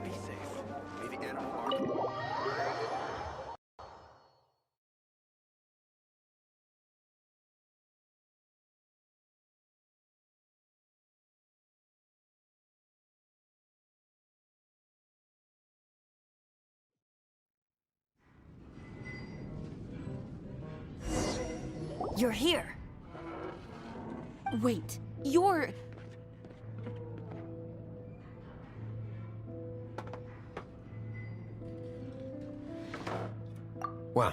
Be safe. May the animal arc... You're here. Wait, you're... Well,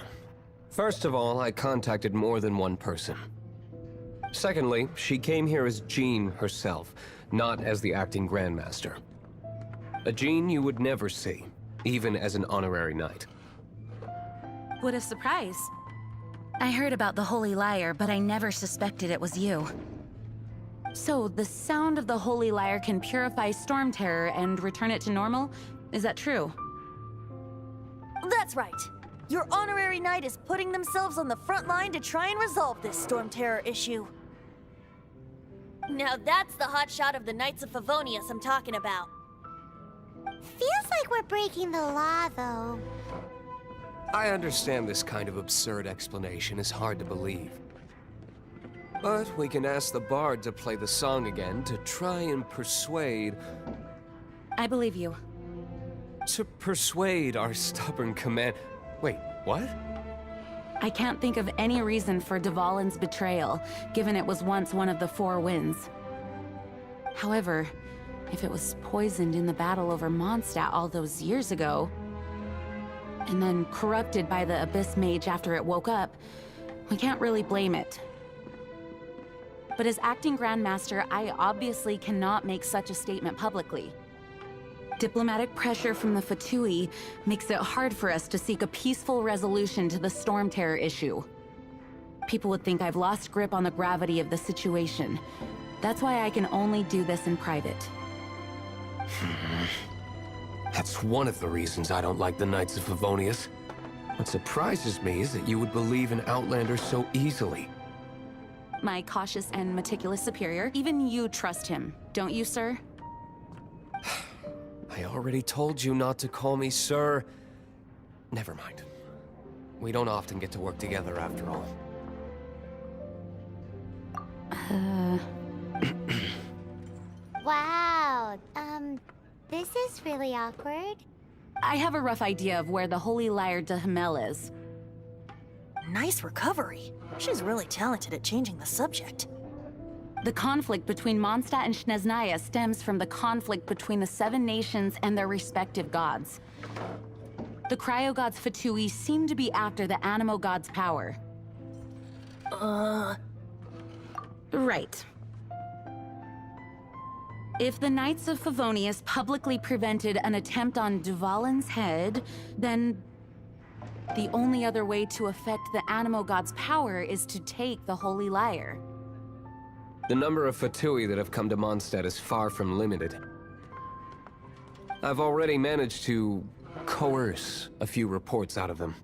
first of all, I contacted more than one person. Secondly, she came here as Jean herself, not as the acting Grandmaster. A Jean you would never see, even as an honorary knight. What a surprise. I heard about the Holy Lyre, but I never suspected it was you. So, the sound of the Holy Lyre can purify Storm Terror and return it to normal? Is that true? That's right. Your honorary knight is putting themselves on the front line to try and resolve this Storm Terror issue. Now that's the hot shot of the Knights of Favonius I'm talking about. Feels like we're breaking the law, though. I understand this kind of absurd explanation is hard to believe. But we can ask the bard to play the song again to try and persuade... I believe you. To persuade our stubborn command... Wait, what? I can't think of any reason for Dvalin's betrayal, given it was once one of the Four Winds. However, if it was poisoned in the battle over Mondstadt all those years ago, and then corrupted by the Abyss Mage after it woke up, we can't really blame it. But as acting Grandmaster, I obviously cannot make such a statement publicly. Diplomatic pressure from the Fatui makes it hard for us to seek a peaceful resolution to the Storm Terror issue. People would think I've lost grip on the gravity of the situation. That's why I can only do this in private. That's one of the reasons I don't like the Knights of Favonius. What surprises me is that you would believe in Outlander so easily. My cautious and meticulous superior, even you trust him, don't you, sir? I already told you not to call me sir. Never mind. We don't often get to work together after all. Wow, this is really awkward. I have a rough idea of where the Holy Lyre de Himmel is. Nice recovery. She's really talented at changing the subject. The conflict between Mondstadt and Snezhnaya stems from the conflict between the Seven Nations and their respective gods. The Cryo-Gods Fatui seem to be after the Animo God's power. Right. If the Knights of Favonius publicly prevented an attempt on Dvalin's head, then the only other way to affect the Animo God's power is to take the Holy Lyre. The number of Fatui that have come to Mondstadt is far from limited. I've already managed to coerce a few reports out of them.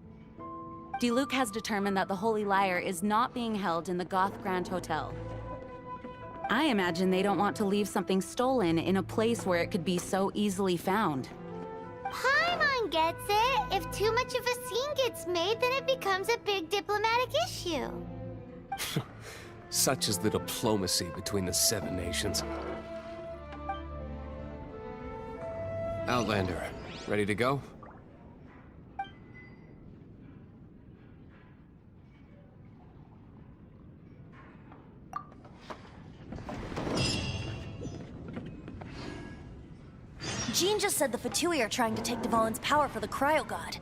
Diluc has determined that the Holy Lyre is not being held in the Goth Grand Hotel. I imagine they don't want to leave something stolen in a place where it could be so easily found. Paimon gets it. If too much of a scene gets made, then it becomes a big diplomatic issue. Such is the diplomacy between the Seven Nations. Outlander, ready to go? Jean just said the Fatui are trying to take Dvalin's power for the Cryo-God.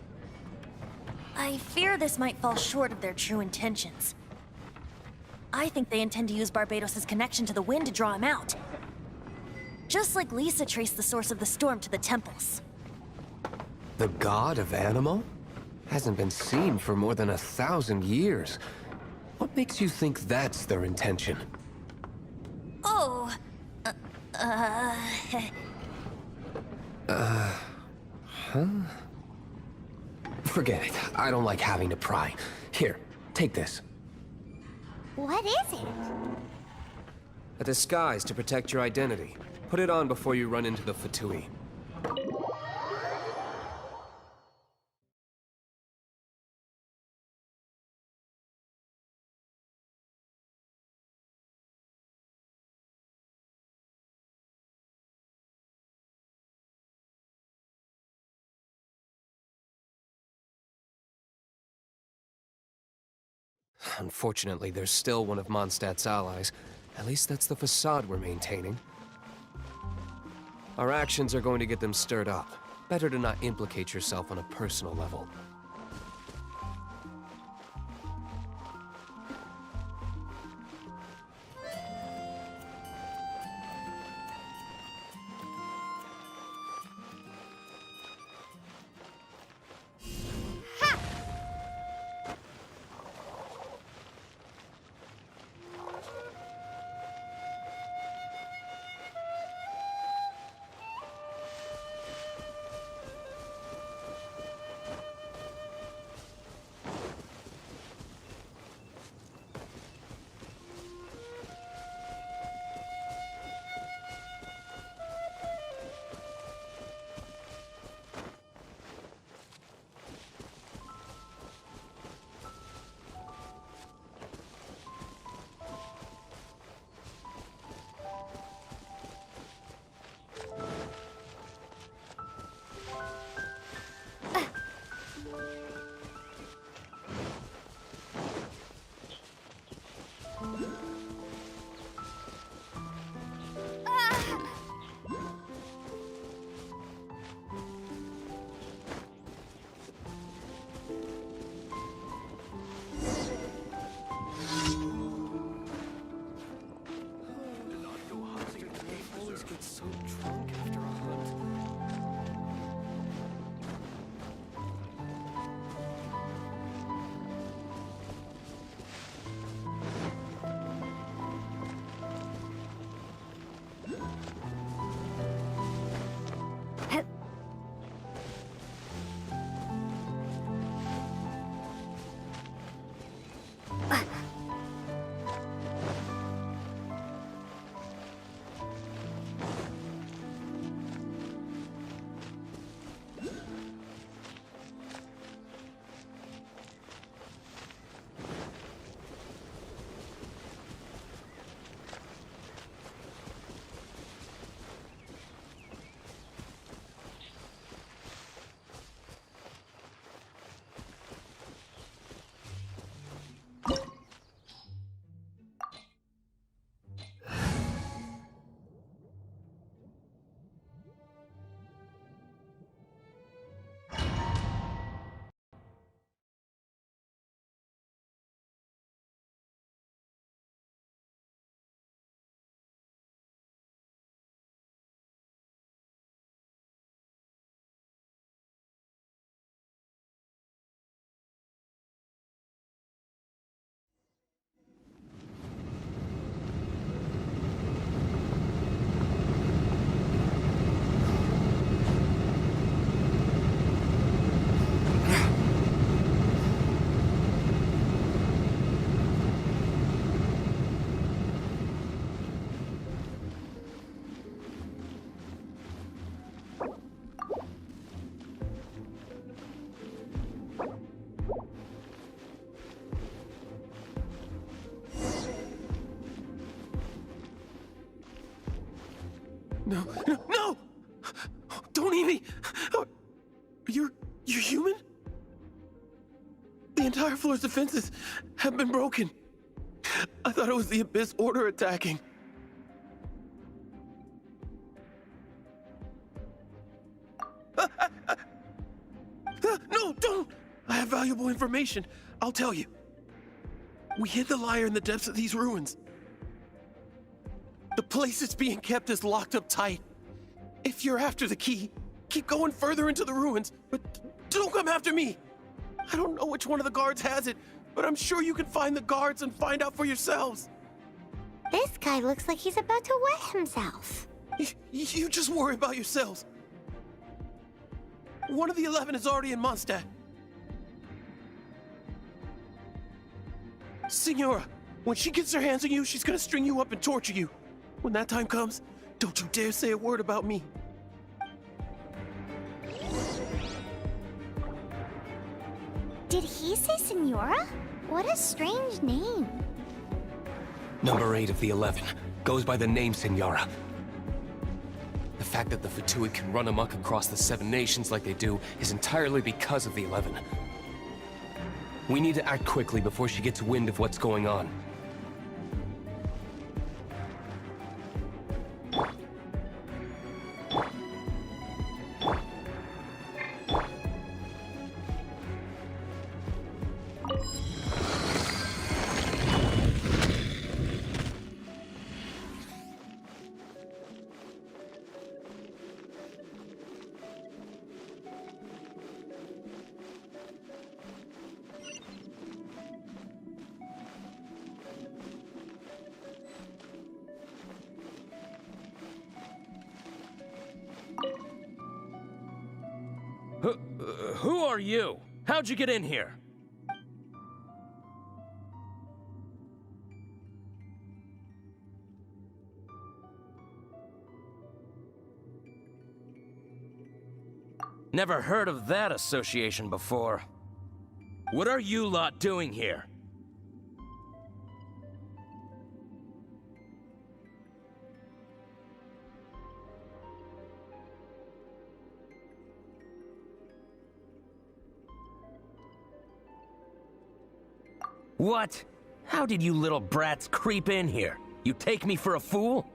I fear this might fall short of their true intentions. I think they intend to use Barbados' connection to the wind to draw him out. Just like Lisa traced the source of the storm to the temples. The god of Animo? Hasn't been seen for more than 1,000 years. What makes you think that's their intention? Oh... Forget it. I don't like having to pry. Here, take this. What is it? A disguise to protect your identity. Put it on before you run into the Fatui. Unfortunately, there's still one of Mondstadt's allies. At least that's the facade we're maintaining. Our actions are going to get them stirred up. Better to not implicate yourself on a personal level. No, no, no! Don't eat me! You're human? The entire floor's defenses have been broken. I thought it was the Abyss Order attacking. No, don't! I have valuable information. I'll tell you. We hid the liar in the depths of these ruins. The place it's being kept is locked up tight. If you're after the key, keep going further into the ruins, but don't come after me. I don't know which one of the guards has it, but I'm sure you can find the guards and find out for yourselves. This guy looks like he's about to wet himself. You just worry about yourselves. One of the 11 is already in Mondstadt. Signora, when she gets her hands on you, she's gonna string you up and torture you. When that time comes, don't you dare say a word about me. Did he say Senora? What a strange name. Number 8 of the 11 goes by the name Senora. The fact that the Fatui can run amok across the 7 nations like they do is entirely because of the 11. We need to act quickly before she gets wind of what's going on. Who are you? How'd you get in here? Never heard of that association before. What are you lot doing here? What? How did you little brats creep in here? You take me for a fool?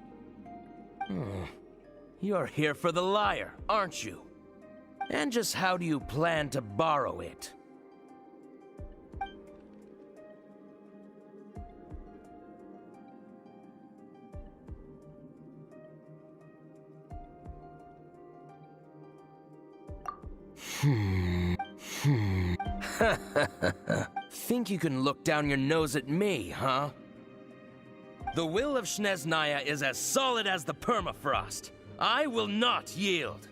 You're here for the lyre, aren't you? And just how do you plan to borrow it? Think you can look down your nose at me, huh? The will of Snezhnaya is as solid as the permafrost. I will not yield.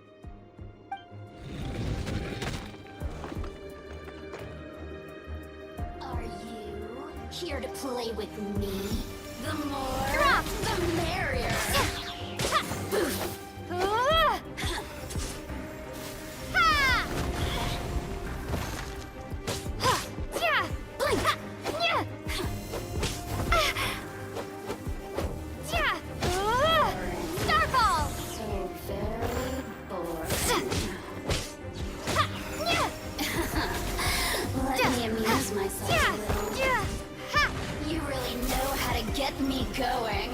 Are you here to play with me? The more, Drop! the merrier. So very boring. Let me amuse myself a little. You really know how to get me going.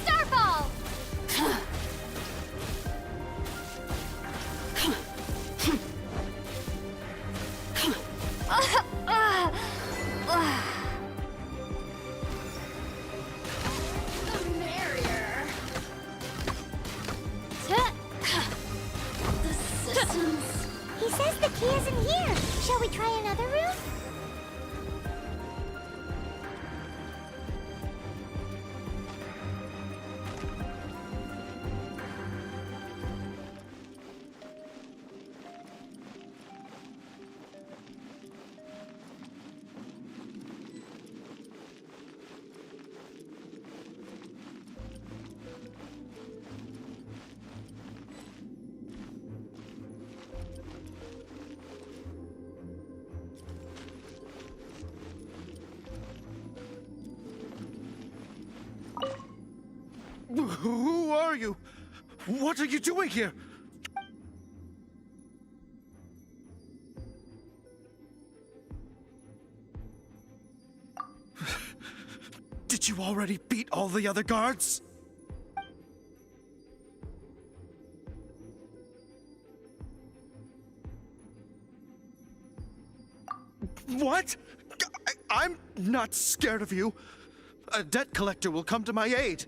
Starfall! The merrier. The systems. He says the key isn't here. Shall we try another room? Who are you? What are you doing here? Did you already beat all the other guards? What? I'm not scared of you. A debt collector will come to my aid.